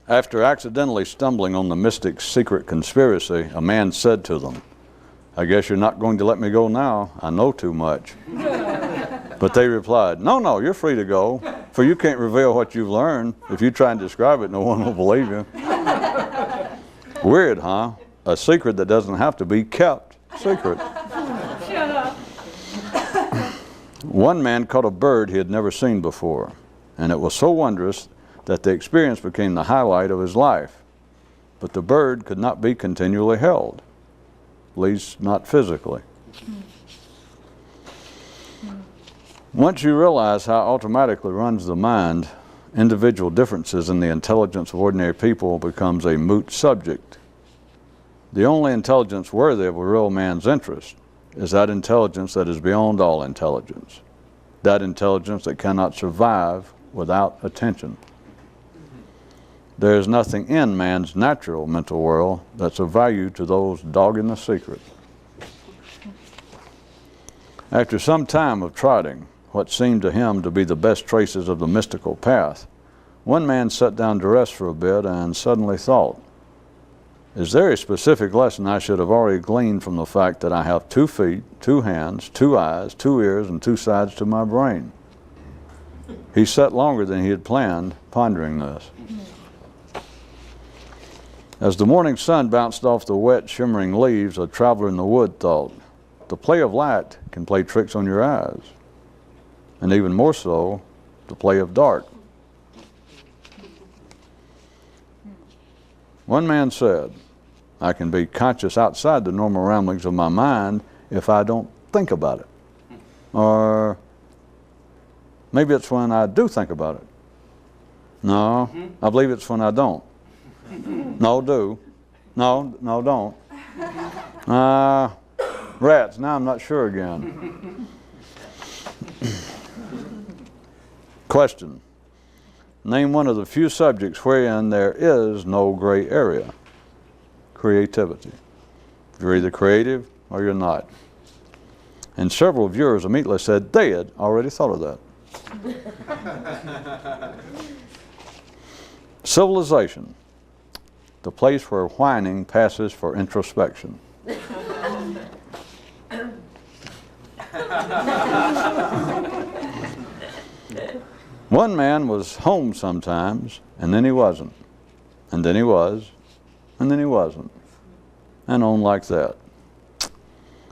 After accidentally stumbling on the mystic's secret conspiracy, a man said to them, "I guess you're not going to let me go now. I know too much." But they replied, "No, you're free to go, for you can't reveal what you've learned. If you try and describe it, no one will believe you." Weird, huh? A secret that doesn't have to be kept secret. Shut up. One man caught a bird he had never seen before, and it was so wondrous that the experience became the highlight of his life. But the bird could not be continually held, at least not physically. Once you realize how automatically runs the mind, individual differences in the intelligence of ordinary people becomes a moot subject. The only intelligence worthy of a real man's interest is that intelligence that is beyond all intelligence, that intelligence that cannot survive without attention. There is nothing in man's natural mental world that's of value to those dogging the secret. After some time of trotting what seemed to him to be the best traces of the mystical path, one man sat down to rest for a bit and suddenly thought, "Is there a specific lesson I should have already gleaned from the fact that I have 2 feet, 2 hands, 2 eyes, 2 ears, and 2 sides to my brain?" He sat longer than he had planned, pondering this. As the morning sun bounced off the wet, shimmering leaves, a traveler in the wood thought, "The play of light can play tricks on your eyes, and even more so, the play of dark." One man said, "I can be conscious outside the normal ramblings of my mind if I don't think about it." Or maybe it's when I do think about it. No, I believe it's when I don't. No, do. No, don't. Rats, now I'm not sure again. Question. Name one of the few subjects wherein there is no gray area. Creativity. You're either creative or you're not. And several viewers immediately said they had already thought of that. Civilization. The place where whining passes for introspection. One man was home sometimes, and then he wasn't, and then he was, and then he wasn't, and on like that.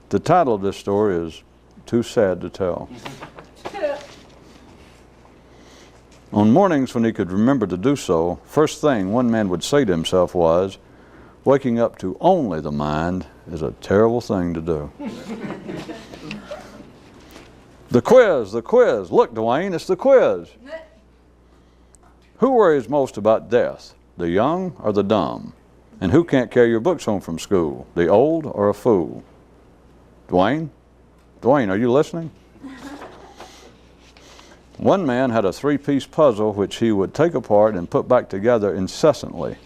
The title of this story is Too Sad to Tell. On mornings when he could remember to do so, first thing one man would say to himself was, "Waking up to only the mind is a terrible thing to do." The quiz. Look, Dwayne, it's the quiz. Who worries most about death, the young or the dumb? And who can't carry your books home from school, the old or a fool? Dwayne, are you listening? One man had a 3-piece puzzle which he would take apart and put back together incessantly.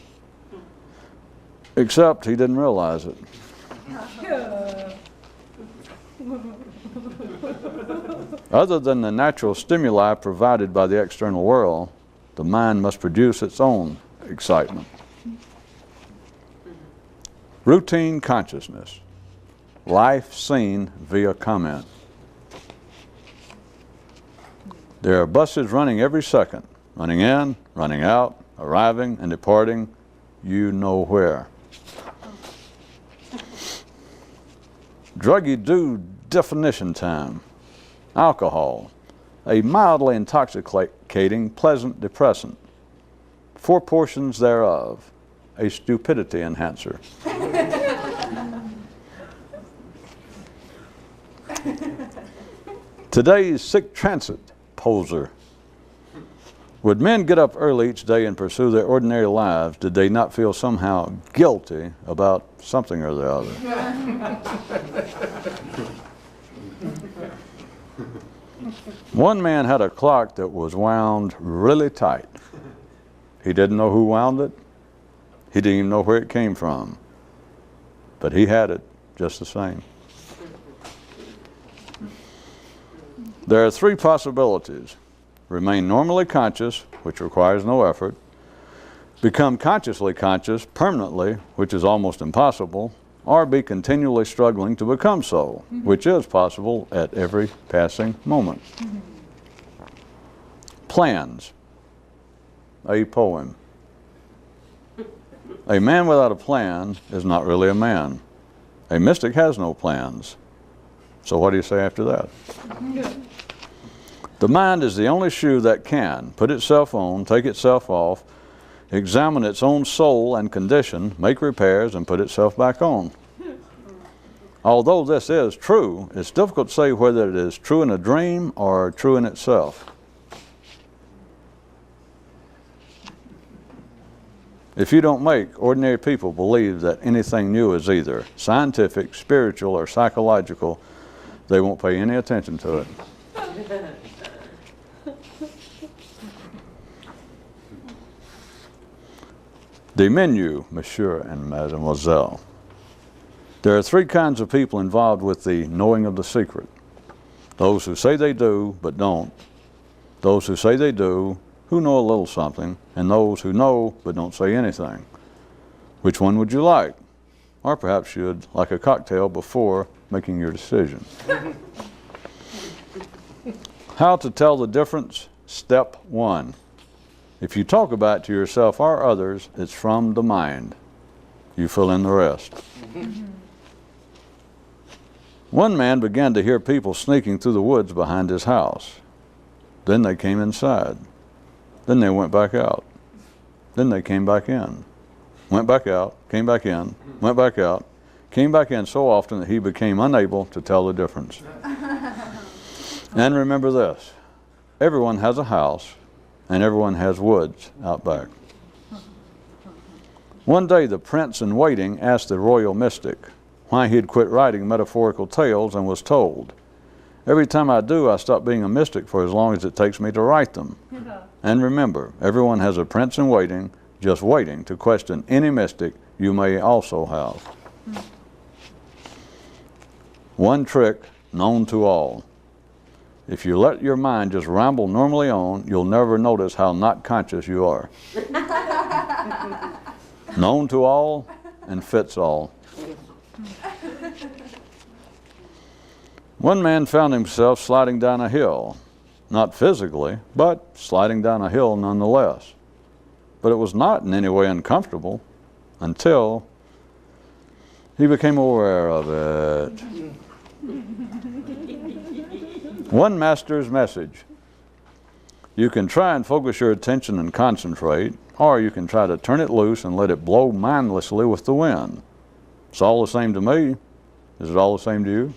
Except he didn't realize it. Other than the natural stimuli provided by the external world, the mind must produce its own excitement. Routine consciousness. Life seen via comment. There are buses running every second, running in, running out, arriving and departing, you know where. Druggy-do definition time. Alcohol, a mildly intoxicating, pleasant depressant. 4 portions thereof, a stupidity enhancer. Today's sick transit poser. Would men get up early each day and pursue their ordinary lives, did they not feel somehow guilty about something or the other? One man had a clock that was wound really tight. He didn't know who wound it. He didn't even know where it came from. But he had it just the same. There are 3 possibilities. Remain normally conscious, which requires no effort. become consciously conscious permanently, which is almost impossible, or be continually struggling to become so, which is possible at every passing moment. Plans. A poem. A man without a plan is not really a man. A mystic has no plans. So what do you say after that? The mind is the only shoe that can put itself on, take itself off, examine its own soul and condition, make repairs, and put itself back on. Although this is true, it's difficult to say whether it is true in a dream or true in itself. If you don't make ordinary people believe that anything new is either scientific, spiritual, or psychological, they won't pay any attention to it. The menu, Monsieur and Mademoiselle. There are three kinds of people involved with the knowing of the secret. Those who say they do, but don't. Those who say they do, who know a little something, and those who know, but don't say anything. Which one would you like? Or perhaps you'd like a cocktail before making your decision. How to tell the difference? Step 1. If you talk about it to yourself or others, it's from the mind. You fill in the rest. One man began to hear people sneaking through the woods behind his house. Then they came inside. Then they went back out. Then they came back in. Went back out, came back in, went back out, came back in so often that he became unable to tell the difference. And remember this, everyone has a house and everyone has woods out back. One day the prince in waiting asked the royal mystic why he had quit writing metaphorical tales and was told, every time I do, I stop being a mystic for as long as it takes me to write them. And remember, everyone has a prince in waiting, just waiting to question any mystic you may also have. One trick known to all. If you let your mind just ramble normally on, you'll never notice how not conscious you are. Known to all and fits all. One man found himself sliding down a hill, not physically, but sliding down a hill nonetheless. But it was not in any way uncomfortable until he became aware of it. One master's message. You can try and focus your attention and concentrate, or you can try to turn it loose and let it blow mindlessly with the wind. It's all the same to me. Is it all the same to you?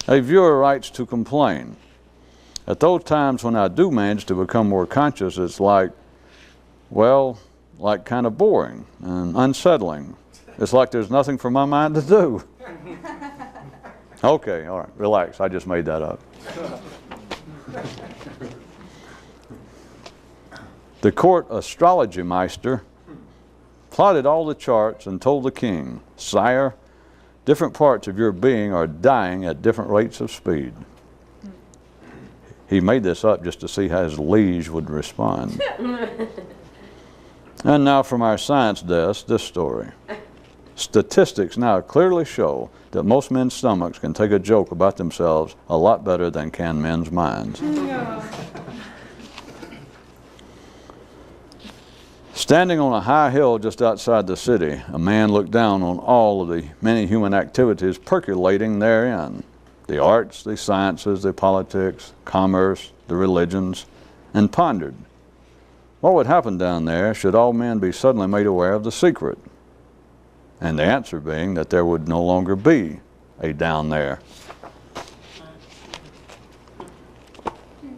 A viewer writes to complain. At those times when I do manage to become more conscious, it's like, well, like kind of boring and unsettling. It's like there's nothing for my mind to do. Okay, all right, relax. I just made that up. The court astrology meister plotted all the charts and told the king, sire, different parts of your being are dying at different rates of speed. He made this up just to see how his liege would respond. And now from our science desk, this story. Statistics now clearly show that most men's stomachs can take a joke about themselves a lot better than can men's minds. No. Standing on a high hill just outside the city, a man looked down on all of the many human activities percolating therein. The arts, the sciences, the politics, commerce, the religions, and pondered. What would happen down there should all men be suddenly made aware of the secret? And the answer being that there would no longer be a down there.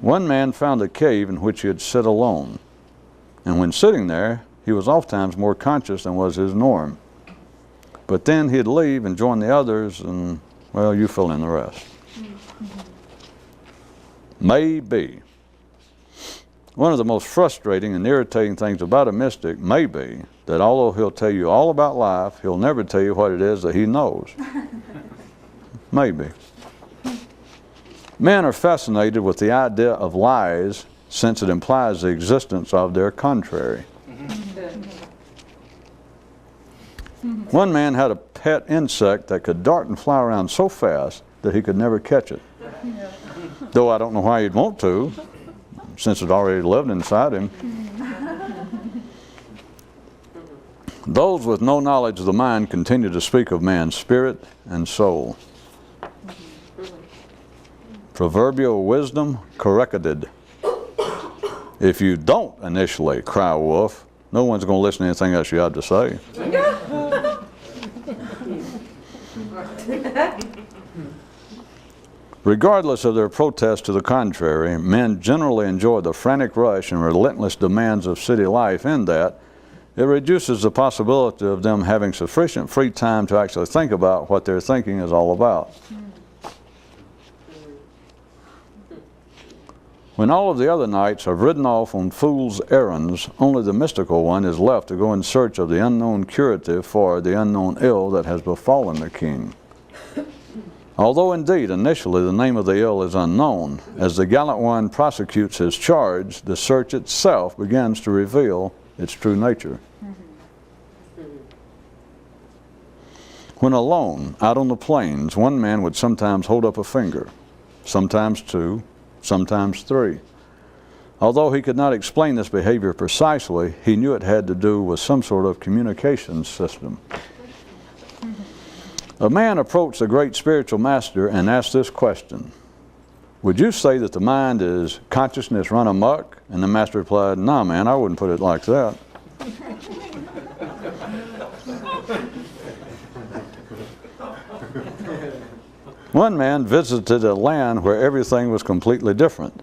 One man found a cave in which he would sit alone. And when sitting there, he was oftentimes more conscious than was his norm. But then he'd leave and join the others and, well, you fill in the rest. Maybe. One of the most frustrating and irritating things about a mystic may be that although he'll tell you all about life, he'll never tell you what it is that he knows. Maybe. Men are fascinated with the idea of lies since it implies the existence of their contrary. One man had a pet insect that could dart and fly around so fast that he could never catch it. Though I don't know why he'd want to, since it already lived inside him. Those with no knowledge of the mind continue to speak of man's spirit and soul. Proverbial wisdom corrected. If you don't initially cry wolf, no one's going to listen to anything else you have to say. Regardless of their protest to the contrary, men generally enjoy the frantic rush and relentless demands of city life in that it reduces the possibility of them having sufficient free time to actually think about what their thinking is all about. When all of the other knights have ridden off on fool's errands, only the mystical one is left to go in search of the unknown curative for the unknown ill that has befallen the king. Although indeed initially the name of the ill is unknown, as the gallant one prosecutes his charge, the search itself begins to reveal its true nature. When alone, out on the plains, one man would sometimes hold up a finger, sometimes two, sometimes three. Although he could not explain this behavior precisely, he knew it had to do with some sort of communication system. A man approached the great spiritual master and asked this question: would you say that the mind is consciousness run amok? And the master replied, nah, man, I wouldn't put it like that. One man visited a land where everything was completely different,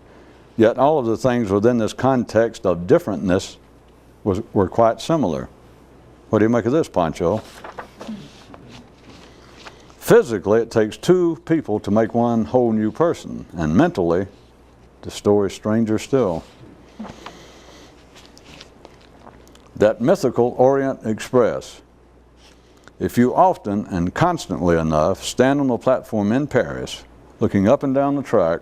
yet all of the things within this context of differentness were quite similar. What do you make of this, Pancho? Physically, it takes two people to make one whole new person, and mentally, the story's stranger still. That mythical Orient Express. If you often and constantly enough stand on the platform in Paris, looking up and down the track,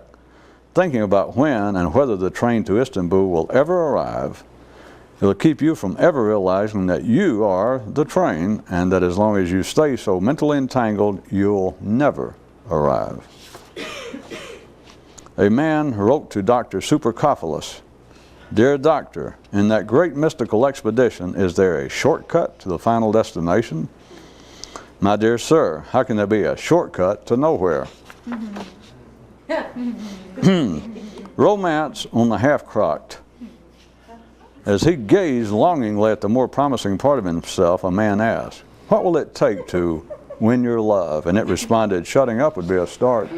thinking about when and whether the train to Istanbul will ever arrive, it'll keep you from ever realizing that you are the train, and that as long as you stay so mentally entangled, you'll never arrive. A man wrote to Dr. Supercophilus, "Dear doctor, in that great mystical expedition, is there a shortcut to the final destination?" "My dear sir, how can there be a shortcut to nowhere?" Romance on the half-crocked. As he gazed longingly at the more promising part of himself, a man asked, "What will it take to win your love?" And it responded, "Shutting up would be a start."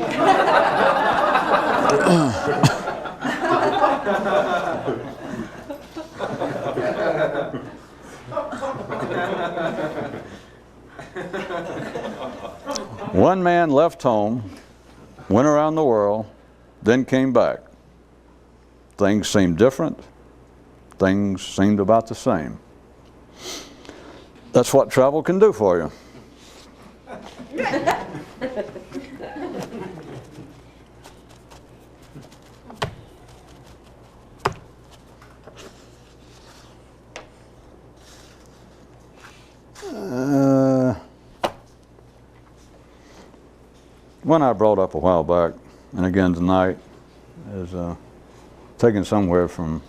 One man left home, went around the world, then came back. Things seemed different. Things seemed about the same. That's what travel can do for you. One I brought up a while back, and again tonight, is taken somewhere from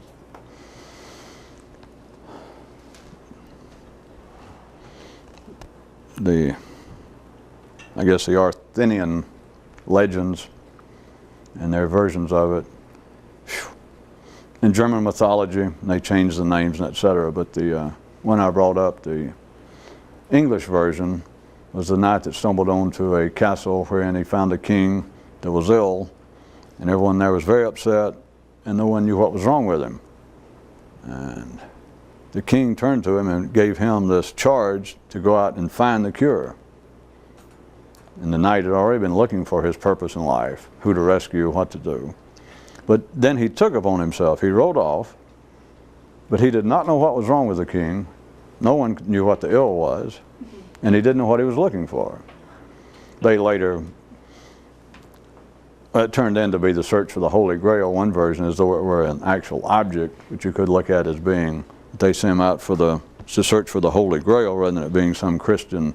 the Arthurian legends and their versions of it. In German mythology, they changed the names and etc. But the one I brought up, the English version, was the knight that stumbled onto a castle wherein he found a king that was ill, and everyone there was very upset, and no one knew what was wrong with him. And the king turned to him and gave him this charge to go out and find the cure. And the knight had already been looking for his purpose in life, who to rescue, what to do. But then he took upon himself. He rode off, but he did not know what was wrong with the king. No one knew what the ill was, and he didn't know what he was looking for. They later it turned in to be the search for the Holy Grail. One version as though it were an actual object, which you could look at as being, they sent him out to search for the Holy Grail rather than it being some Christian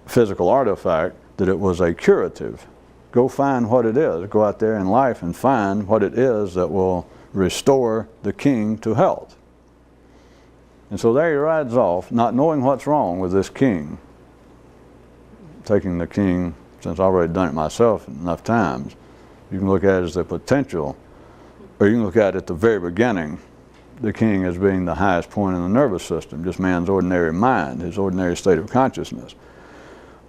physical artifact, that it was a curative. Go find what it is. Go out there in life and find what it is that will restore the king to health. And so there he rides off, not knowing what's wrong with this king. Taking the king, since I've already done it myself enough times, you can look at it as the potential, or you can look at it at the very beginning, the king as being the highest point in the nervous system, just man's ordinary mind, his ordinary state of consciousness.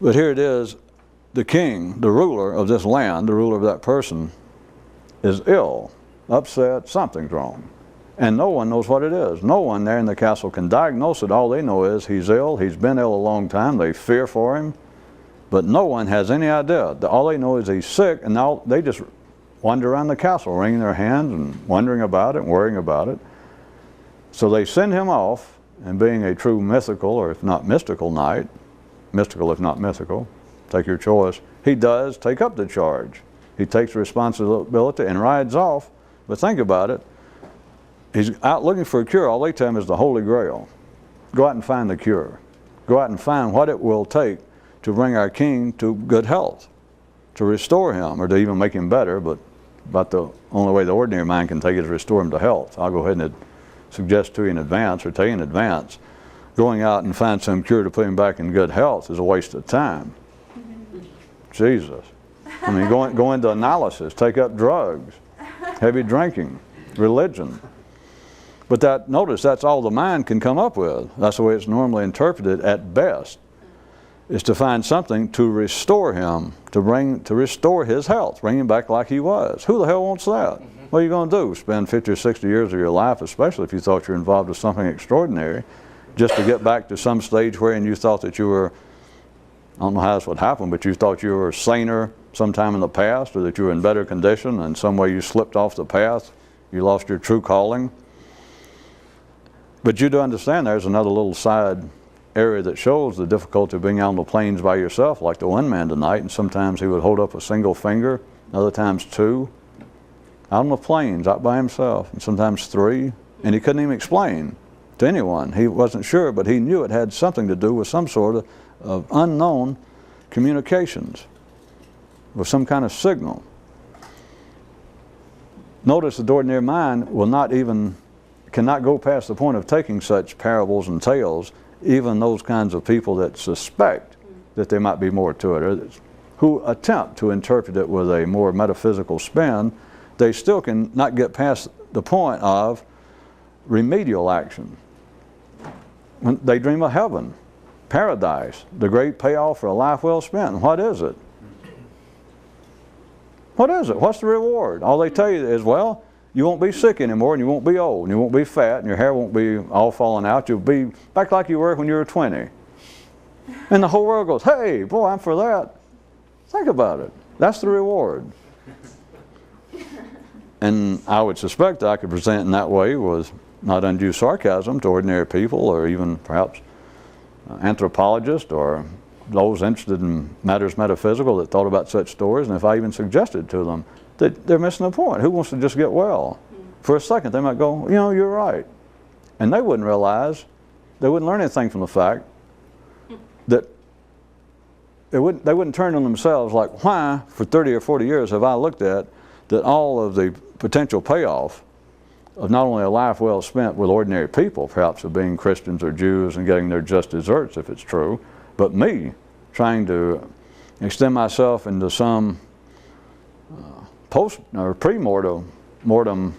But here it is, the king, the ruler of this land, the ruler of that person, is ill, upset, something's wrong. And no one knows what it is. No one there in the castle can diagnose it. All they know is he's ill, he's been ill a long time, they fear for him, but no one has any idea. All they know is he's sick, and now they just wander around the castle, wringing their hands and wondering about it and worrying about it. So they send him off, and being a true mythical, or if not mystical knight, mystical if not mythical, take your choice, he does take up the charge. He takes responsibility and rides off. But think about it, he's out looking for a cure. All they tell him is the Holy Grail. Go out and find the cure. Go out and find what it will take to bring our king to good health, to restore him, or to even make him better, but about the only way the ordinary mind can take it is restore him to health. I'll go ahead and suggest to you in advance, or tell you in advance, going out and find some cure to put him back in good health is a waste of time. Jesus. I mean, go into analysis, take up drugs, heavy drinking, religion. But notice, that's all the mind can come up with. That's the way it's normally interpreted at best, is to find something to restore him, to restore his health, bring him back like he was. Who the hell wants that? What are you going to do? Spend 50 or 60 years of your life, especially if you thought you were involved with something extraordinary, just to get back to some stage wherein you thought that you were, I don't know how this would happen, but you thought you were saner sometime in the past, or that you were in better condition, and some way you slipped off the path, you lost your true calling. But you do understand there's another little side area that shows the difficulty of being out on the plains by yourself, like the one man tonight, and sometimes he would hold up a single finger, other times two, out on the plains, out by himself, and sometimes three, and he couldn't even explain to anyone. He wasn't sure, but he knew it had something to do with some sort of unknown communications, with some kind of signal. Notice the ordinary mind cannot go past the point of taking such parables and tales, even those kinds of people that suspect that there might be more to it, or who attempt to interpret it with a more metaphysical spin. They still can not get past the point of remedial action. When they dream of heaven, paradise, the great payoff for a life well spent. And what is it? What is it? What's the reward? All they tell you is, well, you won't be sick anymore, and you won't be old, and you won't be fat, and your hair won't be all falling out. You'll be back like you were when you were 20. And the whole world goes, hey, boy, I'm for that. Think about it. That's the reward. And I would suspect I could present in that way with not undue sarcasm to ordinary people, or even perhaps anthropologists or those interested in matters metaphysical that thought about such stories. And if I even suggested to them that they're missing the point, who wants to just get well? For a second they might go, you know, you're right. And they wouldn't realize, they wouldn't learn anything from the fact that they wouldn't turn on themselves like, why for 30 or 40 years have I looked at that all of the potential payoff of not only a life well spent with ordinary people, perhaps of being Christians or Jews and getting their just desserts if it's true, but me trying to extend myself into some post or pre-mortem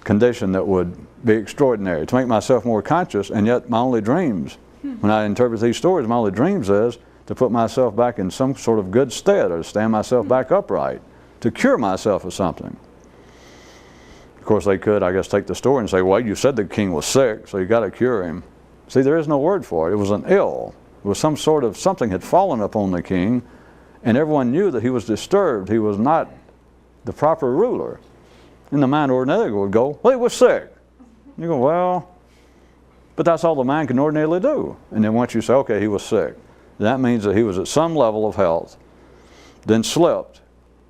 condition that would be extraordinary, to make myself more conscious. And yet my only dreams, when I interpret these stories, my only dreams is to put myself back in some sort of good stead, or to stand myself back upright, to cure myself of something. Of course they could, I guess, take the story and say, well, you said the king was sick, so you got to cure him. See, there is no word for it. It was an ill. It was some sort of, something had fallen upon the king, and everyone knew that he was disturbed. He was not the proper ruler. And the mind ordinarily would go, well, he was sick. You go, well, but that's all the mind can ordinarily do. And then once you say, okay, he was sick, that means that he was at some level of health, then slipped,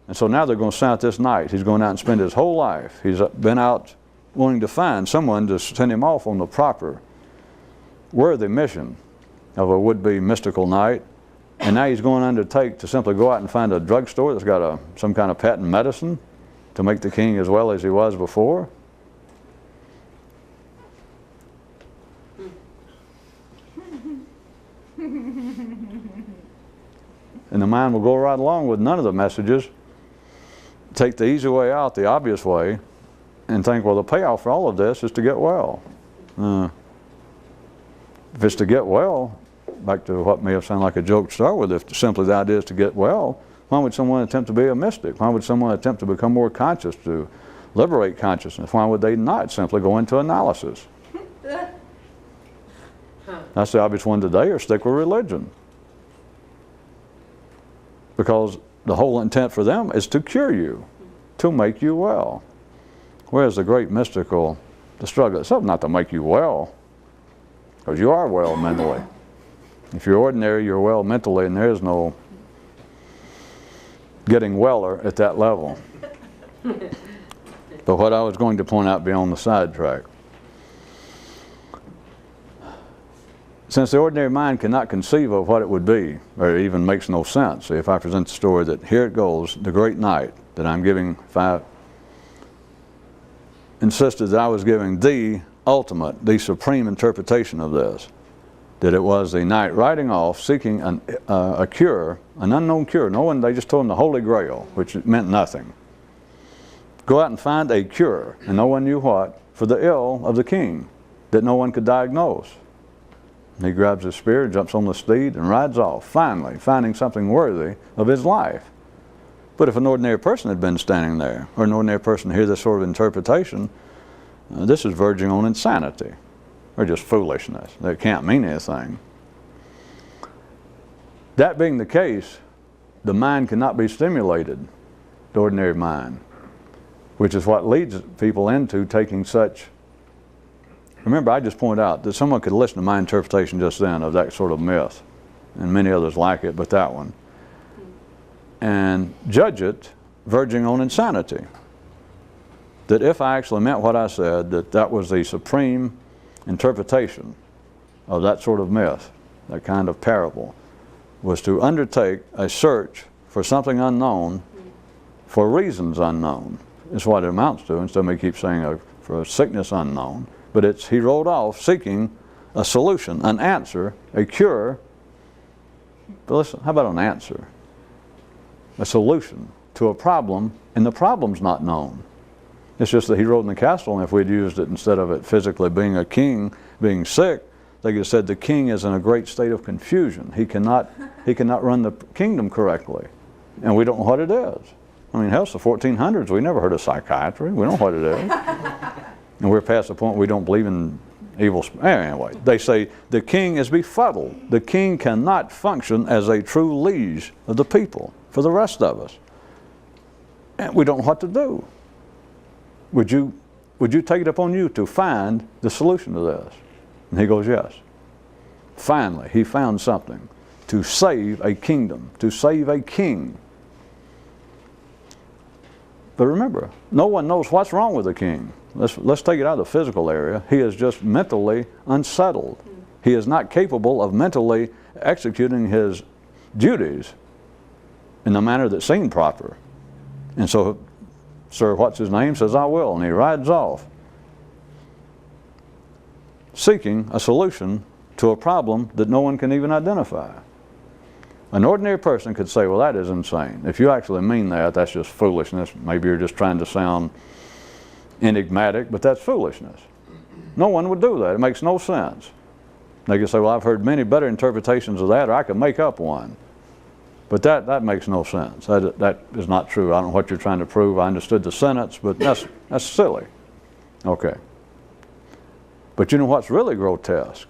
And so now they're going to send out this night. He's going out and spend his whole life. He's been out wanting to find someone to send him off on the proper, worthy mission of a would-be mystical knight. And now he's going to undertake to simply go out and find a drugstore that's got some kind of patent medicine to make the king as well as he was before. And the mind will go right along with none of the messages, take the easy way out, the obvious way, and think, well, the payoff for all of this is to get well. If it's to get well, back to what may have sounded like a joke to start with, if simply the idea is to get well, why would someone attempt to be a mystic? Why would someone attempt to become more conscious, to liberate consciousness? Why would they not simply go into analysis? That's the obvious one today, or stick with religion. Because the whole intent for them is to cure you, to make you well. Whereas the great mystical, the struggle itself, not to make you well, because you are well mentally. If you're ordinary, you're well mentally, and there is no getting weller at that level. But what I was going to point out beyond the sidetrack, since the ordinary mind cannot conceive of what it would be, or it even makes no sense, if I present the story that here it goes, the great night that I'm giving, if I insisted that I was giving the ultimate, the supreme interpretation of this, that it was the knight riding off seeking a cure, an unknown cure. No one, they just told him the Holy Grail, which meant nothing. Go out and find a cure, and no one knew what, for the ill of the king that no one could diagnose. He grabs his spear, jumps on the steed, and rides off, finally finding something worthy of his life. But if an ordinary person had been standing there, or an ordinary person hear this sort of interpretation, this is verging on insanity, or just foolishness. That can't mean anything. That being the case, the mind cannot be stimulated, the ordinary mind, which is what leads people into taking such. Remember, I just pointed out that someone could listen to my interpretation just then of that sort of myth, and many others like it, but that one, and judge it verging on insanity. That if I actually meant what I said, that that was the supreme interpretation of that sort of myth, that kind of parable, was to undertake a search for something unknown for reasons unknown, is what it amounts to. Instead of me keep saying for a sickness unknown. But it's, he rode off seeking a solution, an answer, a cure. But listen, how about an answer? A solution to a problem, and the problem's not known. It's just that he rode in the castle, and if we'd used it instead of it physically being a king, being sick, they could have said the king is in a great state of confusion. He cannot run the kingdom correctly. And we don't know what it is. I mean, hell, it's the 1400s. We never heard of psychiatry. We don't know what it is. And we're past the point we don't believe in evil. Anyway, they say the king is befuddled. The king cannot function as a true liege of the people for the rest of us. And we don't know what to do. Would you take it upon you to find the solution to this? And he goes, yes. Finally, he found something to save a kingdom, to save a king. But remember, no one knows what's wrong with the king. Let's take it out of the physical area. He is just mentally unsettled. He is not capable of mentally executing his duties in the manner that seemed proper. And so, sir, what's his name? Says, I will, and he rides off, seeking a solution to a problem that no one can even identify. An ordinary person could say, well, that is insane. If you actually mean that, that's just foolishness. Maybe you're just trying to sound enigmatic, but that's foolishness. No one would do that. It makes no sense. They could say, well, I've heard many better interpretations of that, or I could make up one. But that makes no sense. That is not true. I don't know what you're trying to prove. I understood the sentence, but that's silly. Okay. But you know what's really grotesque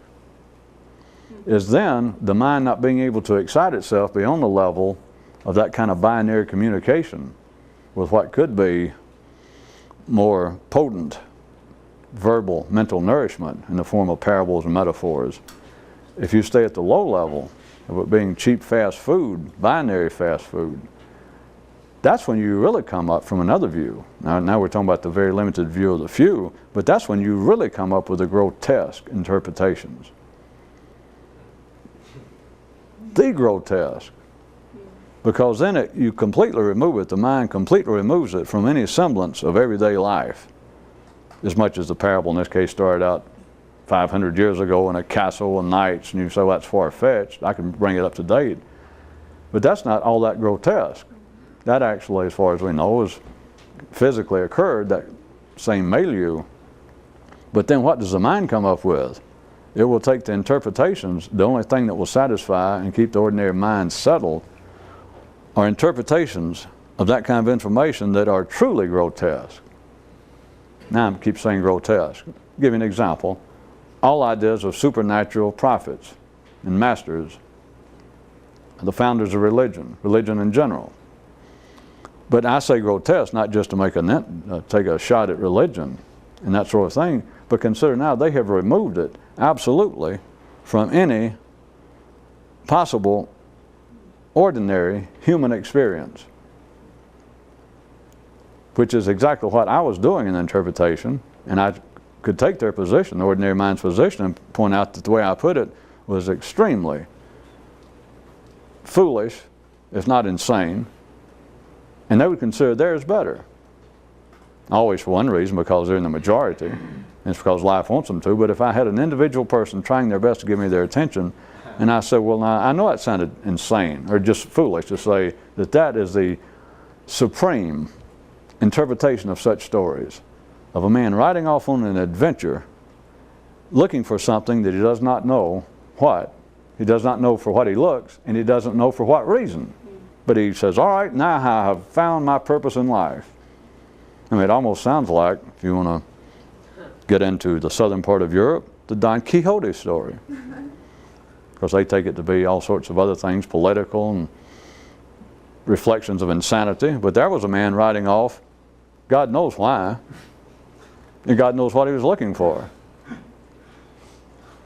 is then the mind not being able to excite itself beyond the level of that kind of binary communication with what could be more potent verbal mental nourishment in the form of parables and metaphors. If you stay at the low level of it being cheap fast food, binary fast food, that's when you really come up from another view. Now we're talking about the very limited view of the few, but that's when you really come up with the grotesque interpretations. The grotesque. Because then you completely remove it, the mind completely removes it from any semblance of everyday life. As much as the parable in this case started out 500 years ago in a castle and knights, and you say, well, that's far-fetched. I can bring it up to date. But that's not all that grotesque. That actually, as far as we know, has physically occurred, that same milieu. But then what does the mind come up with? It will take the interpretations. The only thing that will satisfy and keep the ordinary mind settled are interpretations of that kind of information that are truly grotesque. Now I keep saying grotesque. I'll give you an example. All ideas of supernatural prophets and masters, the founders of religion in general. But I say grotesque not just to make take a shot at religion and that sort of thing, but consider now they have removed it absolutely from any possible ordinary human experience, which is exactly what I was doing in the interpretation. And I could take their position, the ordinary mind's position, and point out that the way I put it was extremely foolish, if not insane, and they would consider theirs better. Always for one reason, because they're in the majority, and it's because life wants them to. But if I had an individual person trying their best to give me their attention, and I said, well, now I know that sounded insane or just foolish to say that that is the supreme interpretation of such stories, of a man riding off on an adventure looking for something that he does not know what. He does not know for what he looks, and he doesn't know for what reason. But he says, all right, now I have found my purpose in life. I mean, it almost sounds like, if you want to get into the southern part of Europe, the Don Quixote story. Because they take it to be all sorts of other things, political and reflections of insanity. But there was a man riding off, God knows why, and God knows what he was looking for.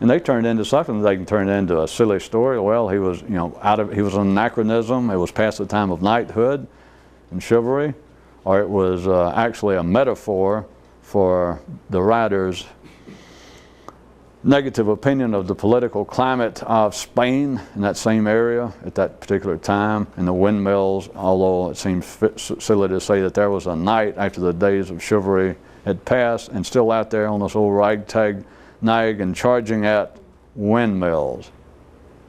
And they turned into something that they can turn into a silly story. Well, he was, he was an anachronism. It was past the time of knighthood and chivalry, or it was actually a metaphor for the writer's negative opinion of the political climate of Spain in that same area at that particular time, and the windmills, although it seems silly to say that there was a knight after the days of chivalry had passed and still out there on this old ragtag nag and charging at windmills,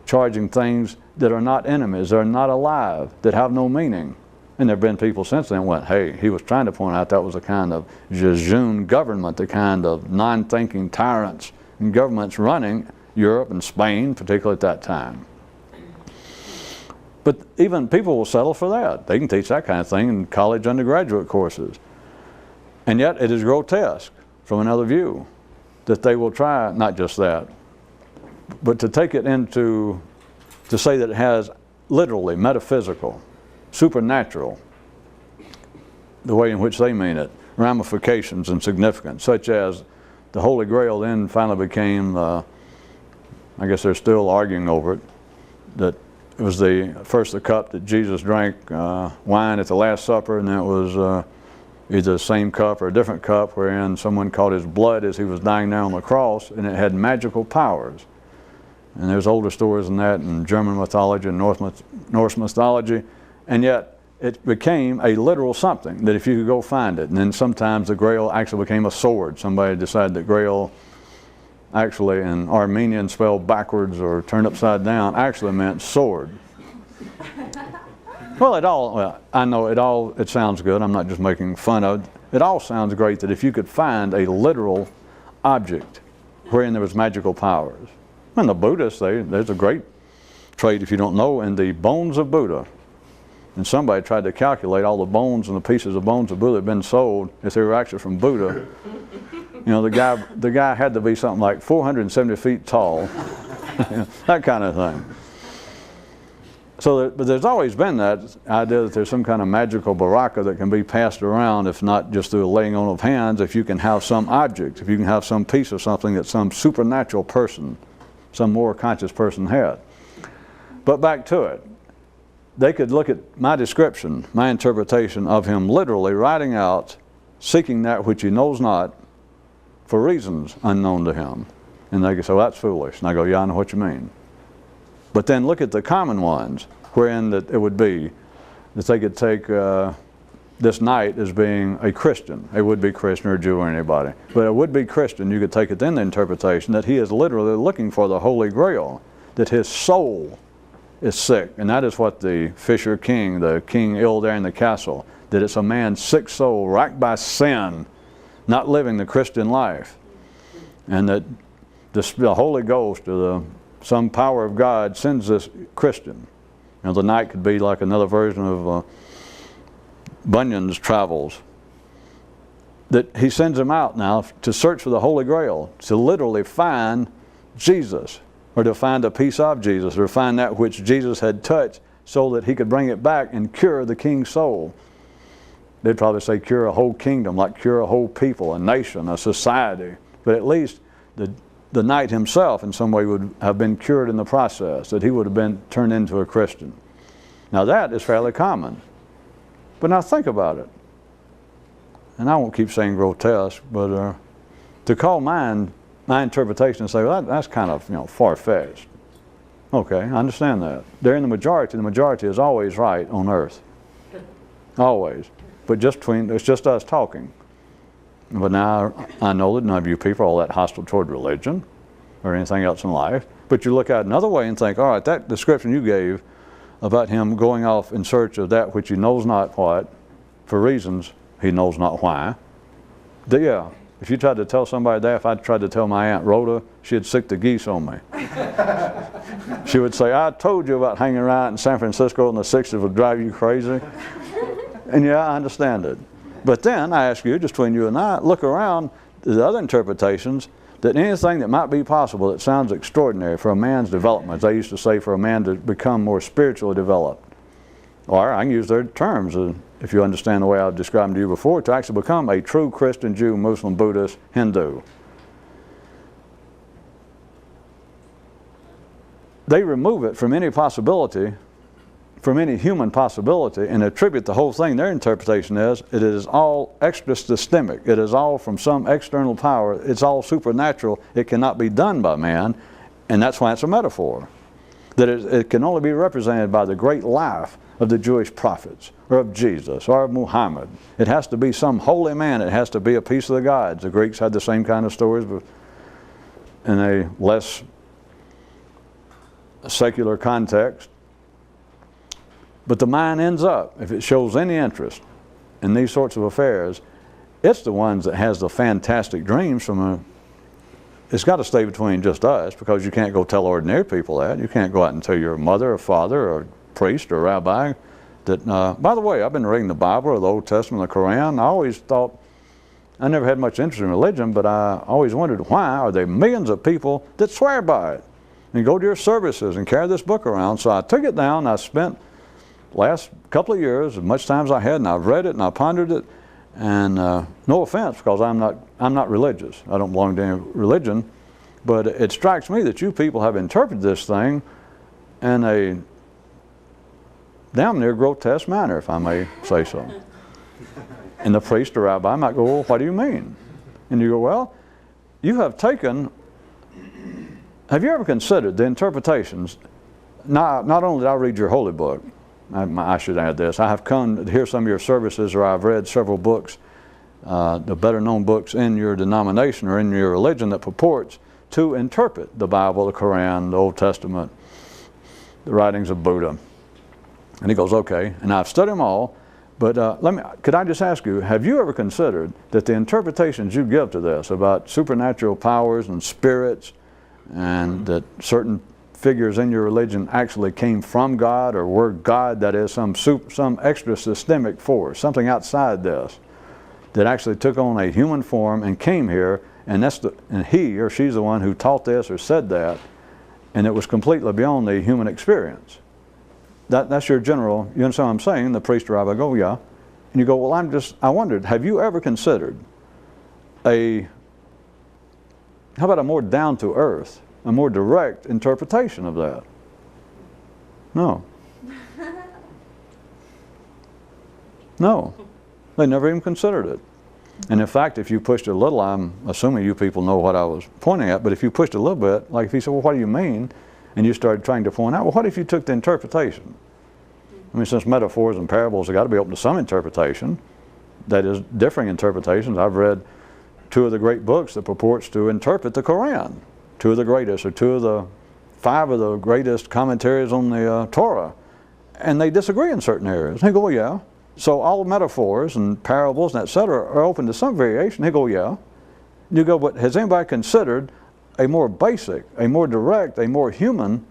charging things that are not enemies, that are not alive, that have no meaning. And there have been people since then went, hey, he was trying to point out that was a kind of jejune government, the kind of non-thinking tyrants and governments running Europe and Spain, particularly at that time. But even people will settle for that. They can teach that kind of thing in college undergraduate courses. And yet it is grotesque from another view that they will try, not just that, but to take it into, to say that it has literally metaphysical, supernatural, the way in which they mean it, ramifications and significance, such as the Holy Grail then finally became, I guess they're still arguing over it, that it was first the cup that Jesus drank wine at the Last Supper, and then it was either the same cup or a different cup wherein someone caught his blood as he was dying there on the cross, and it had magical powers. And there's older stories than that in German mythology and Norse mythology, and yet it became a literal something that if you could go find it. And then sometimes the Grail actually became a sword. Somebody decided that Grail actually in Armenian spelled backwards or turned upside down actually meant sword. Well, I know it sounds good. I'm not just making fun of it. It all sounds great that if you could find a literal object wherein there was magical powers. And the Buddhists, there's a great trait, if you don't know, in the bones of Buddha. And somebody tried to calculate all the bones and the pieces of bones of Buddha that had been sold if they were actually from Buddha. The guy had to be something like 470 feet tall, that kind of thing. But there's always been that idea that there's some kind of magical baraka that can be passed around, if not just through a laying on of hands, if you can have some object, if you can have some piece of something that some supernatural person, some more conscious person had. But back to it. they could look at my description, my interpretation of him literally writing out, seeking that which he knows not for reasons unknown to him. And they could say, well, that's foolish. And I go, yeah, I know what you mean. But then look at the common ones, wherein that it would be that they could take this knight as being a Christian, a would-be Christian or Jew or anybody. But a would-be Christian, you could take it in the interpretation that he is literally looking for the Holy Grail, that his soul is sick. And that is what the Fisher king, the king ill there in the castle, that it's a man's sick soul racked by sin, not living the Christian life. And that the Holy Ghost or some power of God sends this Christian. Now the knight could be like another version of Bunyan's travels, that he sends him out now to search for the Holy Grail, to literally find Jesus, or to find a piece of Jesus, or find that which Jesus had touched so that he could bring it back and cure the king's soul. They'd probably say cure a whole kingdom, like cure a whole people, a nation, a society. But at least the knight himself in some way would have been cured in the process, that he would have been turned into a Christian. Now that is fairly common. But now think about it. And I won't keep saying grotesque, but to call my interpretation and say, well, that's kind of far-fetched. Okay, I understand that. They're in the majority is always right on earth. Always. But it's just us talking. But now I know that none of you people are all that hostile toward religion or anything else in life. But you look at it another way and think, all right, that description you gave about him going off in search of that which he knows not what, for reasons he knows not why. Yeah, if you tried to tell somebody that, if I tried to tell my Aunt Rhoda, she'd sick the geese on me. She would say, I told you about hanging around in San Francisco in the 60s would drive you crazy. And yeah, I understand it. But then I ask you, just between you and I, look around the other interpretations, that anything that might be possible that sounds extraordinary for a man's development, as they used to say, for a man to become more spiritually developed, or I can use their terms, if you understand the way I've described them to you before, to actually become a true Christian, Jew, Muslim, Buddhist, Hindu. They remove it from any possibility, from any human possibility, and attribute the whole thing. Their interpretation is it is all extra systemic. It is all from some external power. It's all supernatural. It cannot be done by man, and that's why it's a metaphor. That it can only be represented by the great life of the Jewish prophets, or of Jesus, or of Muhammad. It has to be some holy man. It has to be a piece of the gods. The Greeks had the same kind of stories, but in a less secular context. But the mind ends up, if it shows any interest in these sorts of affairs, it's the ones that has the fantastic dreams from it's got to stay between just us, because you can't go tell ordinary people that. You can't go out and tell your mother or father or priest or rabbi that, by the way, I've been reading the Bible or the Old Testament, the Quran. I always thought, I never had much interest in religion, but I always wondered, why are there millions of people that swear by it and go to your services and carry this book around? So I took it down, I spent last couple of years, as much time as I had, and I've read it and I pondered it, and no offense, because I'm not religious. I don't belong to any religion, but it strikes me that you people have interpreted this thing in a damn near grotesque manner, if I may say so. And the priest or rabbi might go, well, what do you mean? And you go, well, you have taken, have you ever considered the interpretations? Not only did I read your holy book, I should add this, I have come to hear some of your services, or I've read several books, the better known books in your denomination or in your religion that purports to interpret the Bible, the Quran, the Old Testament, the writings of Buddha. And he goes, okay, and I've studied them all, but could I just ask you, have you ever considered that the interpretations you give to this about supernatural powers and spirits, and that certain figures in your religion actually came from God, or were God, that is some extra systemic force, something outside this, that actually took on a human form and came here, and he or she's the one who taught this or said that, and it was completely beyond the human experience? That's your general, you understand what I'm saying? The priest or rabbi go, yeah. And you go, well, I wondered, have you ever considered how about a more down to earth, a more direct interpretation of that? No. No, they never even considered it. And in fact, if you pushed it a little, I'm assuming you people know what I was pointing at, but if you pushed it a little bit, like if he said, well, what do you mean? And you started trying to point out, well, what if you took the interpretation? I mean, since metaphors and parables have got to be open to some interpretation, that is, differing interpretations. I've read 2 of the great books that purports to interpret the Quran, 2 of the greatest, or 2 of the 5 of the greatest commentaries on the Torah, and they disagree in certain areas. And they go, well, yeah. So all metaphors and parables and et cetera are open to some variation. They go, yeah. You go, but has anybody considered a more basic, a more direct, a more human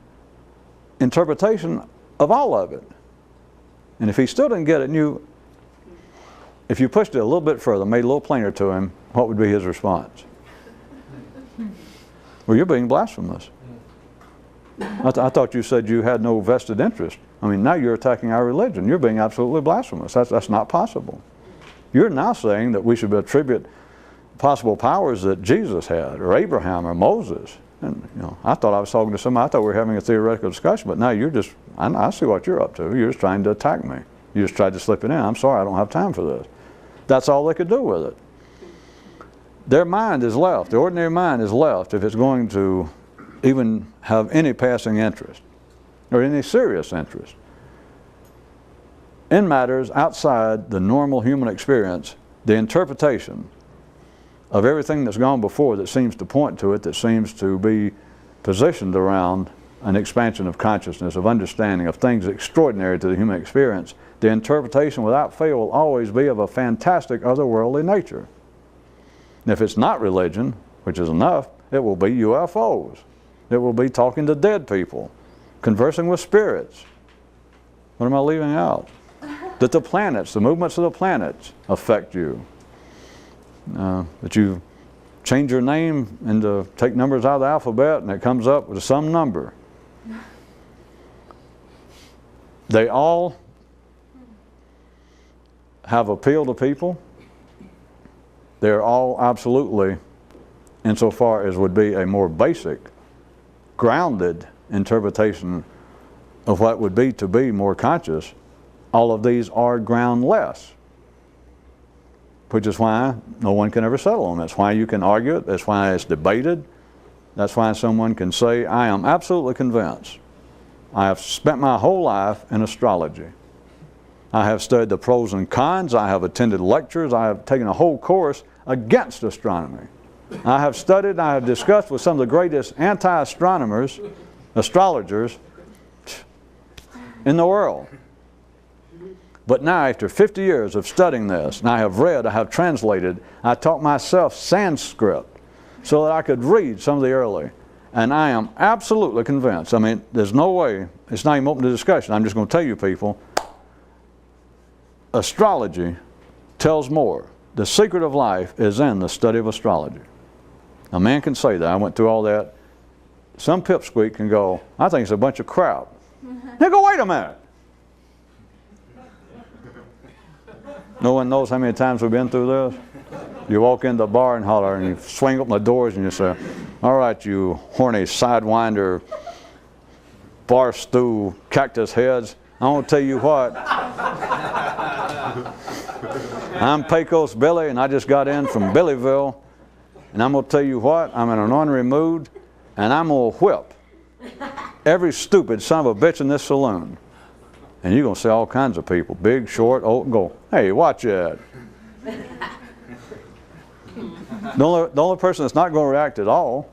interpretation of all of it? And if he still didn't get it, and if you pushed it a little bit further, made it a little plainer to him, what would be his response? Well, you're being blasphemous. I thought you said you had no vested interest. I mean, now you're attacking our religion. You're being absolutely blasphemous. That's not possible. You're now saying that we should attribute possible powers that Jesus had, or Abraham, or Moses. And I thought I was talking to somebody. I thought we were having a theoretical discussion, but now you're just, I see what you're up to. You're just trying to attack me. You just tried to slip it in. I'm sorry, I don't have time for this. That's all they could do with it. Their mind is left. The ordinary mind is left if it's going to even have any passing interest or any serious interest in matters outside the normal human experience. The interpretation of everything that's gone before that seems to point to it, that seems to be positioned around an expansion of consciousness, of understanding, of things extraordinary to the human experience, the interpretation without fail will always be of a fantastic otherworldly nature. And if it's not religion, which is enough, it will be UFOs. It will be talking to dead people, conversing with spirits. What am I leaving out? That the planets, the movements of the planets affect you. That you change your name and take numbers out of the alphabet and it comes up with some number. They all have appeal to people. They're all absolutely, insofar as would be a more basic, grounded interpretation of what would be to be more conscious, all of these are groundless. Which is why no one can ever settle on it. That's why you can argue it. That's why it's debated. That's why someone can say, I am absolutely convinced. I have spent my whole life in astrology. I have studied the pros and cons. I have attended lectures. I have taken a whole course against astronomy. I have studied, I have discussed with some of the greatest anti-astronomers, astrologers in the world. But now, after 50 years of studying this, and I have read, I have translated, I taught myself Sanskrit so that I could read some of the early. And I am absolutely convinced. I mean, there's no way, it's not even open to discussion. I'm just going to tell you people, astrology tells more. The secret of life is in the study of astrology. A man can say that. I went through all that. Some pipsqueak can go, I think it's a bunch of crap. They go, wait a minute. No one knows how many times we've been through this. You walk into the bar and holler, and you swing open the doors and you say, all right, you horny sidewinder, bar stool, cactus heads, I want to tell you what. I'm Pecos Billy, and I just got in from Billyville, and I'm going to tell you what, I'm in an ornery mood, and I'm going to whip every stupid son of a bitch in this saloon. And you're going to see all kinds of people, big, short, old, and go, hey, watch that. The only person that's not going to react at all,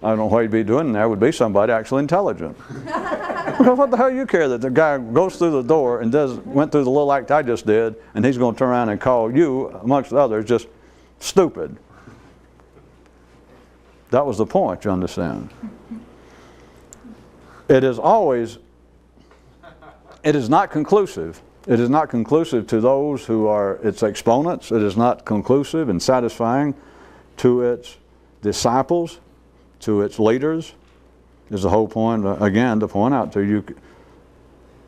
I don't know what he'd be doing there, would be somebody actually intelligent. Because what the hell you care that the guy goes through the door and went through the little act I just did, and he's going to turn around and call you, amongst the others, just stupid. That was the point, you understand. It is always, it is not conclusive. It is not conclusive to those who are its exponents. It is not conclusive and satisfying to its disciples, to its leaders. Is the whole point, again, to point out to you,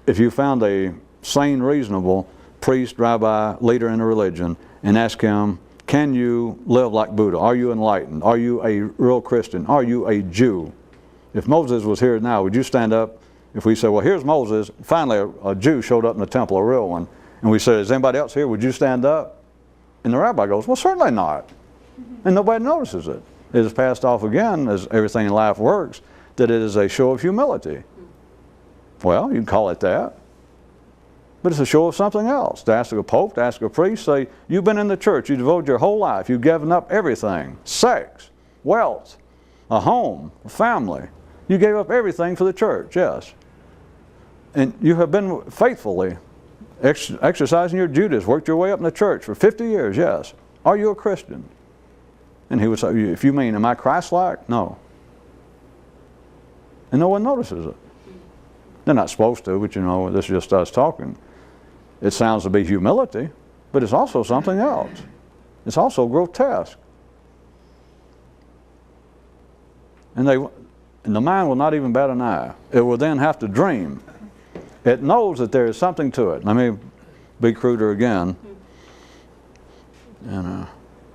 if you found a sane, reasonable priest, rabbi, leader in a religion, and ask him, can you live like Buddha? Are you enlightened? Are you a real Christian? Are you a Jew? If Moses was here now, would you stand up? If we say, well, here's Moses, finally a Jew showed up in the temple, a real one, And we say, is anybody else here? Would you stand up? And the rabbi goes, well, certainly not. And nobody notices it. It is passed off again, as everything in life works, that it is a show of humility. Well, you can call it that. But it's a show of something else. To ask a pope, to ask a priest, say, you've been in the church, you devoted your whole life, you've given up everything, sex, wealth, a home, a family. You gave up everything for the church, yes. And you have been faithfully exercising your duties, worked your way up in the church for 50 years, yes. Are you a Christian? And he would say, if you mean, am I Christ-like? No. And no one notices it. They're not supposed to, but you know, this is just us talking. It sounds to be humility, but it's also something else. It's also grotesque. And the mind will not even bat an eye. It will then have to dream. It knows that there is something to it. Let me be cruder again. And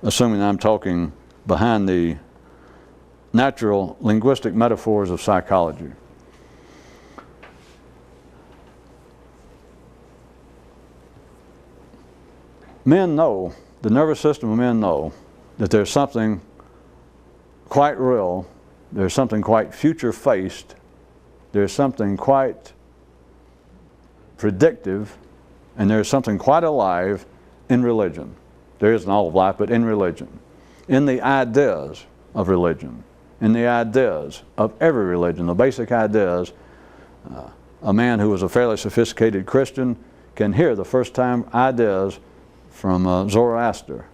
assuming I'm talking behind the natural linguistic metaphors of psychology. Men know, the nervous system of men know, that there's something quite real, there's something quite future-faced, there's something quite predictive, and there's something quite alive in religion. There isn't all of life, but in religion. In the ideas of religion, in the ideas of every religion, the basic ideas, a man who is a fairly sophisticated Christian can hear the first time ideas from Zoroaster.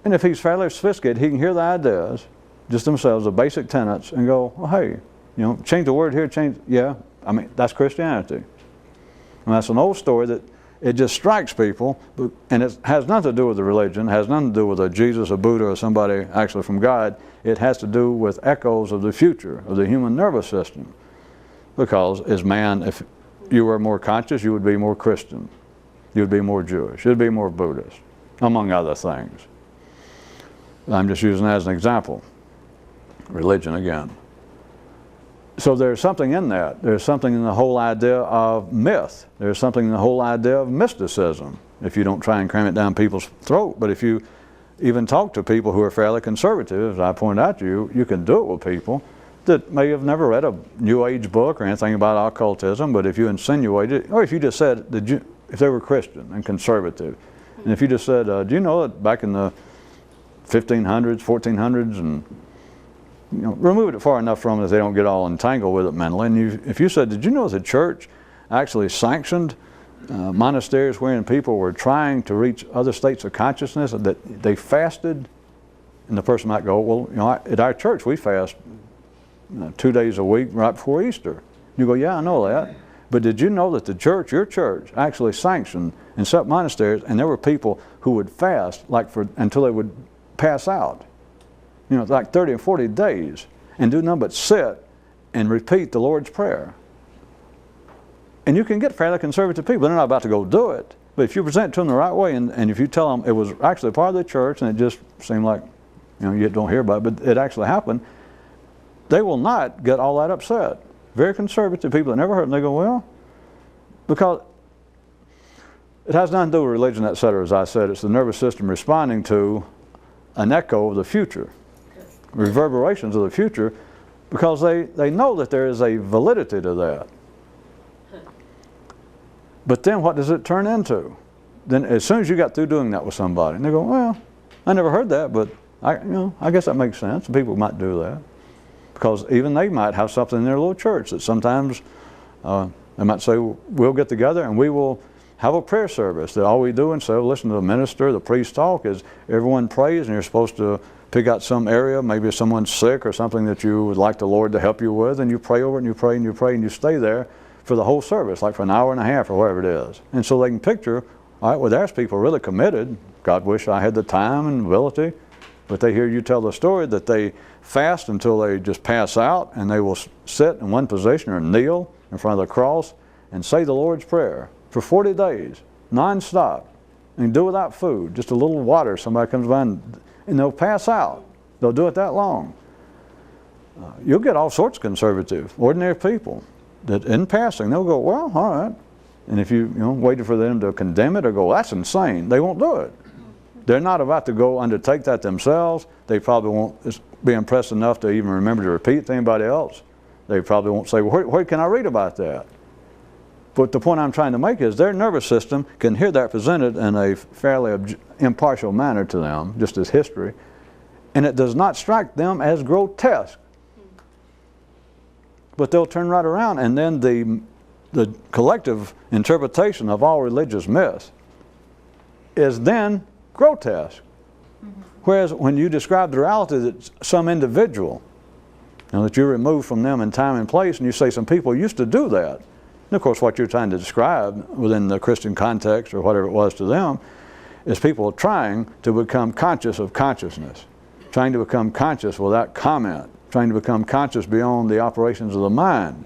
And if he's fairly sophisticated, he can hear the ideas, just themselves, the basic tenets, and go, well, hey, you know, change the word here, change, yeah, I mean, that's Christianity. And that's an old story that it just strikes people, and it has nothing to do with the religion, has nothing to do with a Jesus, a Buddha, or somebody actually from God. It has to do with echoes of the future, of the human nervous system. Because as man, if you were more conscious, you would be more Christian. You'd be more Jewish. You'd be more Buddhist, among other things. I'm just using that as an example. Religion again. So there's something in that. There's something in the whole idea of myth. There's something in the whole idea of mysticism, if you don't try and cram it down people's throat. But if you even talk to people who are fairly conservative, as I pointed out to you, you can do it with people that may have never read a New Age book or anything about occultism, but if you insinuated, or if you just said, if they were Christian and conservative, and if you just said, do you know that back in the 1500s, 1400s, and you know, remove it far enough from it that they don't get all entangled with it mentally. And if you said, did you know the church actually sanctioned monasteries wherein people were trying to reach other states of consciousness, that they fasted? And the person might go, well, you know, at our church we fast 2 days a week right before Easter. You go, yeah, I know that. But did you know that the church, your church, actually sanctioned and set up monasteries, and there were people who would fast until they would pass out? You know, like 30 and 40 days, and do nothing but sit and repeat the Lord's Prayer. And you can get fairly conservative people. They're not about to go do it. But if you present it to them the right way, and if you tell them it was actually part of the church, and it just seemed like, you know, you don't hear about it, but it actually happened, they will not get all that upset. Very conservative people that never heard, and they go, well, because it has nothing to do with religion, etc. As I said, it's the nervous system responding to an echo of the future. Reverberations of the future, because they know that there is a validity to that. But then what does it turn into? Then as soon as you got through doing that with somebody, and they go, well, I never heard that, but I guess that makes sense. People might do that. Because even they might have something in their little church that sometimes they might say, we'll get together and we will have a prayer service. That all we do instead of listen to the minister, the priest talk, is everyone prays, and you're supposed to pick out some area, maybe someone's sick or something that you would like the Lord to help you with, and you pray over it, and you pray and you pray, and you stay there for the whole service, like for an hour and a half or whatever it is. And so they can picture, all right, well, there's people really committed. God wish I had the time and ability. But they hear you tell the story that they fast until they just pass out, and they will sit in one position or kneel in front of the cross and say the Lord's Prayer for 40 days, non-stop, and do without food, just a little water. Somebody comes by and they'll pass out. They'll do it that long. You'll get all sorts of conservative, ordinary people that in passing, they'll go, well, all right, And if you waited for them to condemn it or go, that's insane, they won't do it. They're not about to go undertake that themselves. They probably won't be impressed enough to even remember to repeat it to anybody else. They probably won't say, well, where can I read about that? But the point I'm trying to make is their nervous system can hear that presented in a fairly impartial manner to them, just as history, and it does not strike them as grotesque. But they'll turn right around, and then the collective interpretation of all religious myths is then grotesque. Whereas when you describe the reality that some individual, that you're removed from them in time and place, and you say some people used to do that. And of course what you're trying to describe within the Christian context or whatever it was to them is people trying to become conscious of consciousness, trying to become conscious without comment, trying to become conscious beyond the operations of the mind.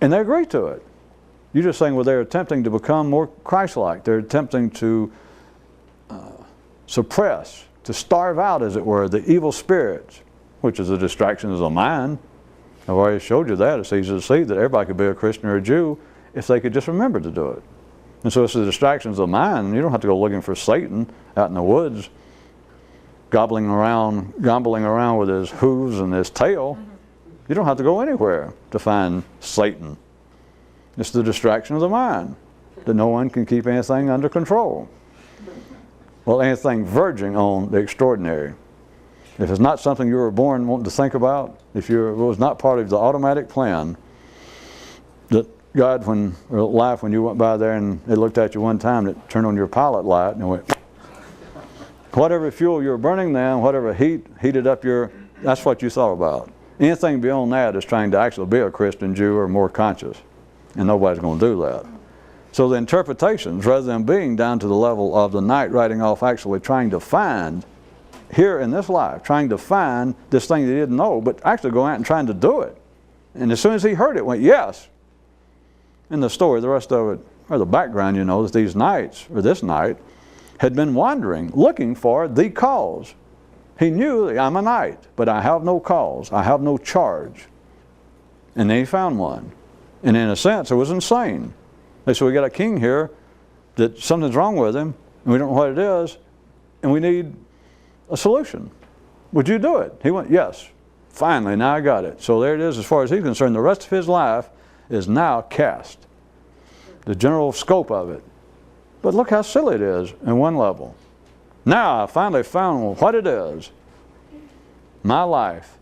And they agree to it. You're just saying, well, they're attempting to become more Christ-like. They're attempting to suppress, to starve out, as it were, the evil spirits, which is the distractions of the mind. I've already showed you that. It's easy to see that everybody could be a Christian or a Jew if they could just remember to do it. And so it's the distractions of the mind. You don't have to go looking for Satan out in the woods, gobbling around with his hooves and his tail. You don't have to go anywhere to find Satan. It's the distraction of the mind, that no one can keep anything under control. Well, anything verging on the extraordinary. If it's not something you were born wanting to think about, if it was not part of the automatic plan, that God, life, when you went by there and it looked at you one time, it turned on your pilot light and it went, whatever fuel you were burning then, whatever heated up that's what you thought about. Anything beyond that is trying to actually be a Christian, Jew, or more conscious. And nobody's going to do that. So the interpretations, rather than being down to the level of the knight riding off actually trying to find, here in this life, trying to find this thing that he didn't know, but actually going out and trying to do it. And as soon as he heard it, went, yes. In the story, the rest of it, or the background, that these knights, or this knight, had been wandering, looking for the cause. He knew that I'm a knight, but I have no cause. I have no charge. And then he found one. And in a sense, it was insane. They said, we got a king here that something's wrong with him, and we don't know what it is, and we need a solution. Would you do it? He went, yes. Finally, now I got it. So there it is, as far as he's concerned. The rest of his life is now cast. The general scope of it. But look how silly it is in one level. Now I finally found what it is. My life.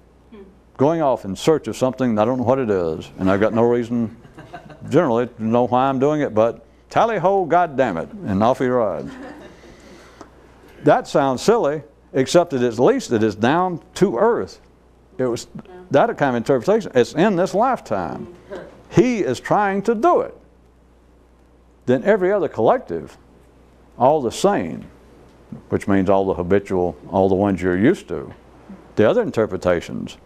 Going off in search of something, I don't know what it is, and I've got no reason generally to know why I'm doing it, but tally-ho, God damn it, and off he rides. That sounds silly, except that at least it is down to earth. It was that kind of interpretation. It's in this lifetime. He is trying to do it. Then every other collective, all the sane, which means all the habitual, all the ones you're used to. The other interpretations,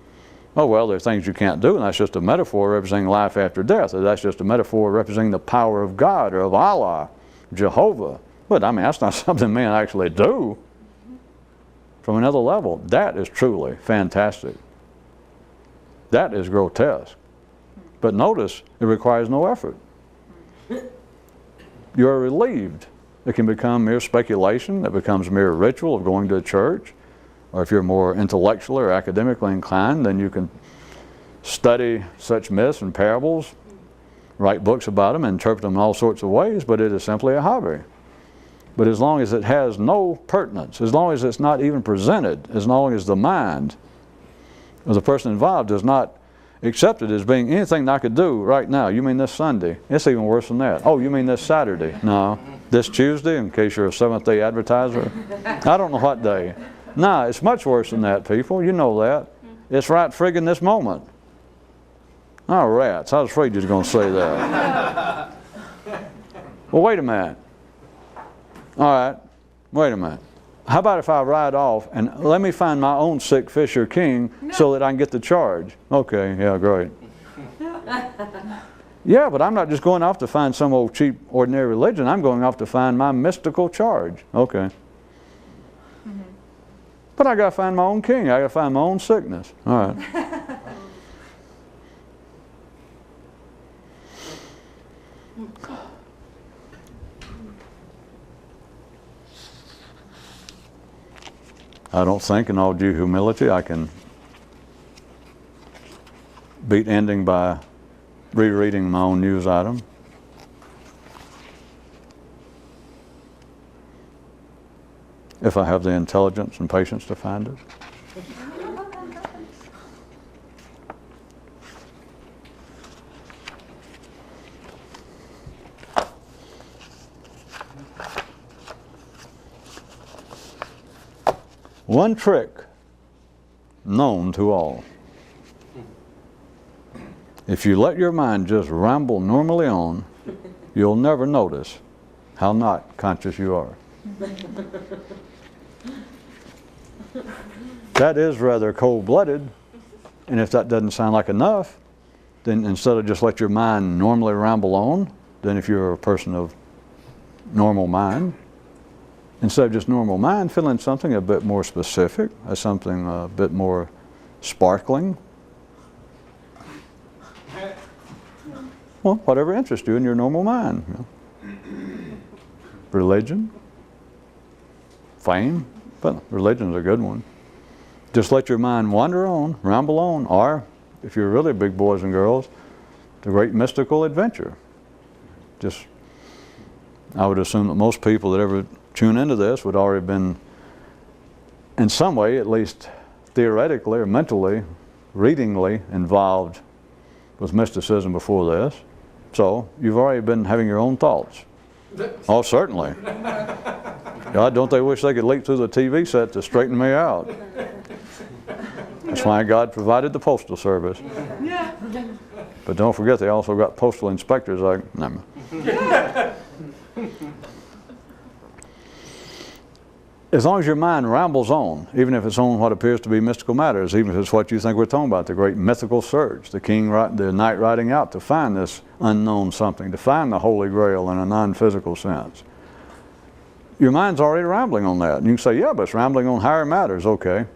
oh well, there are things you can't do, and that's just a metaphor representing life after death, or that's just a metaphor representing the power of God or of Allah, Jehovah. But I mean, that's not something men actually do. From another level, that is truly fantastic. That is grotesque. But notice, it requires no effort. You are relieved. It can become mere speculation. It becomes mere ritual of going to a church. Or if you're more intellectually or academically inclined, then you can study such myths and parables, write books about them, and interpret them in all sorts of ways, but it is simply a hobby. But as long as it has no pertinence, as long as it's not even presented, as long as the mind of the person involved does not accept it as being anything that I could do right now. You mean this Sunday? It's even worse than that. Oh, you mean this Saturday? No. This Tuesday, in case you're a Seventh-day advertiser? I don't know what day. No, it's much worse than that, people. You know that. It's right friggin' this moment. Oh, rats. I was afraid you was going to say that. Well, wait a minute. All right. Wait a minute. How about if I ride off and let me find my own sick fisher king so that I can get the charge? Okay, yeah, great. Yeah, but I'm not just going off to find some old cheap ordinary religion. I'm going off to find my mystical charge. Okay. But I got to find my own king. I got to find my own sickness. All right. I don't think, in all due humility, I can beat ending by rereading my own news item. If I have the intelligence and patience to find it. One trick known to all. If you let your mind just ramble normally on, you'll never notice how not conscious you are. That is rather cold-blooded, and if that doesn't sound like enough, then instead of just let your mind normally ramble on, then if you're a person of normal mind, instead of just normal mind, fill in something a bit more specific, something a bit more sparkling. Well, whatever interests you in your normal mind. You know. Religion, fame, but religion's a good one. Just let your mind wander on, ramble on, or, if you're really big boys and girls, the great mystical adventure. Just, I would assume that most people that ever tune into this would already been, in some way, at least theoretically or mentally, readingly involved with mysticism before this. So you've already been having your own thoughts. Oh, certainly. God, don't they wish they could leap through the TV set to straighten me out? That's why God provided the postal service. But don't forget, they also got postal inspectors. Never. As long as your mind rambles on, even if it's on what appears to be mystical matters, even if it's what you think we're talking about, the great mythical search, the knight riding out to find this unknown something, to find the Holy Grail in a non-physical sense. Your mind's already rambling on that. And you can say, yeah, but it's rambling on higher matters. Okay.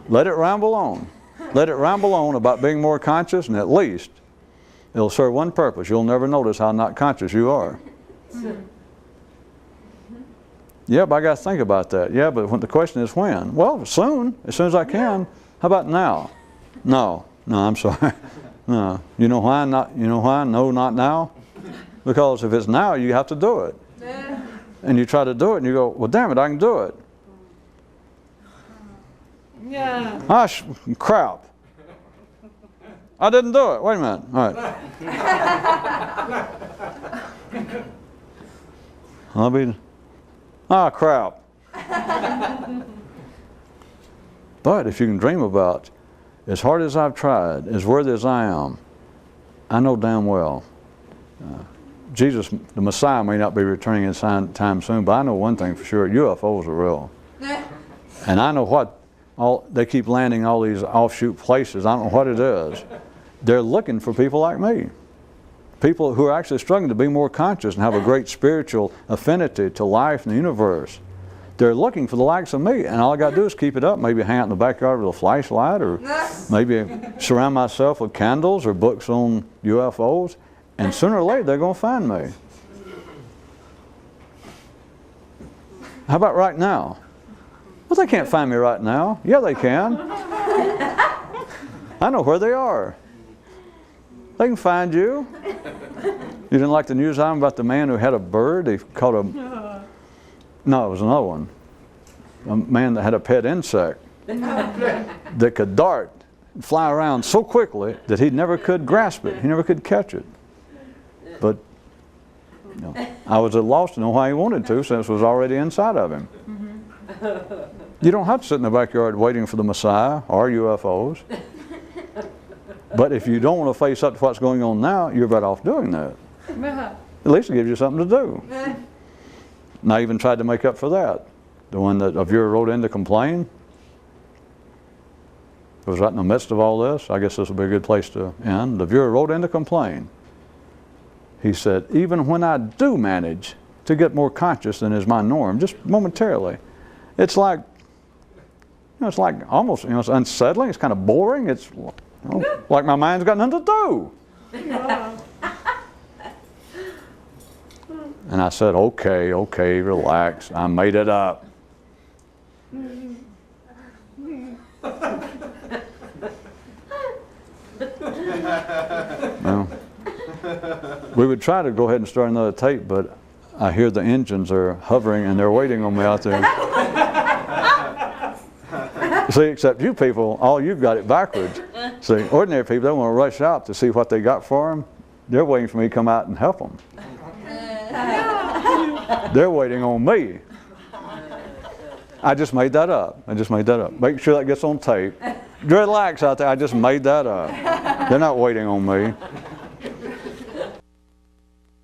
Let it ramble on. Let it ramble on about being more conscious, and at least it'll serve one purpose. You'll never notice how not conscious you are. Yeah, but I got to think about that. Yeah, but when the question is when? Well, soon, as soon as I can. How about now? No, I'm sorry. No. You know why not? You know why? No, not now. Because if it's now, you have to do it. And you try to do it, and you go, well, damn it, I can do it. Yeah. Ah, crap. I didn't do it. Wait a minute. All right. Ah, crap. But if you can dream about, as hard as I've tried, as worthy as I am, I know damn well Jesus, the Messiah, may not be returning in time soon, but I know one thing for sure, UFOs are real. And I know what, they keep landing all these offshoot places. I don't know what it is. They're looking for people like me. People who are actually struggling to be more conscious and have a great spiritual affinity to life and the universe. They're looking for the likes of me, and all I got to do is keep it up. Maybe hang out in the backyard with a flashlight, or maybe surround myself with candles or books on UFOs, and sooner or later they're going to find me. How about right now? Well, they can't find me right now. Yeah, they can. I know where they are. They can find you. You didn't like the news item about the man who had a bird? He caught a... No, it was another one. A man that had a pet insect that could dart and fly around so quickly that he never could grasp it. He never could catch it. But you know, I was at a loss to know why he wanted to, since it was already inside of him. You don't have to sit in the backyard waiting for the Messiah or UFOs. But if you don't want to face up to what's going on now, you're better off doing that. At least it gives you something to do. And I even tried to make up for that. The one that a viewer wrote in to complain. It was right in the midst of all this. I guess this would be a good place to end. The viewer wrote in to complain. He said, even when I do manage to get more conscious than is my norm, just momentarily, it's like, it's like almost, it's unsettling. It's kind of boring. It's like my mind's got nothing to do. And I said, okay, relax. I made it up. Well, we would try to go ahead and start another tape, but I hear the engines are hovering and they're waiting on me out there. See, except you people, all you've got it backwards. See, ordinary people, they want to rush out to see what they got for them. They're waiting for me to come out and help them. They're waiting on me. I just made that up. I just made that up. Make sure that gets on tape. Relax out there. I just made that up. They're not waiting on me.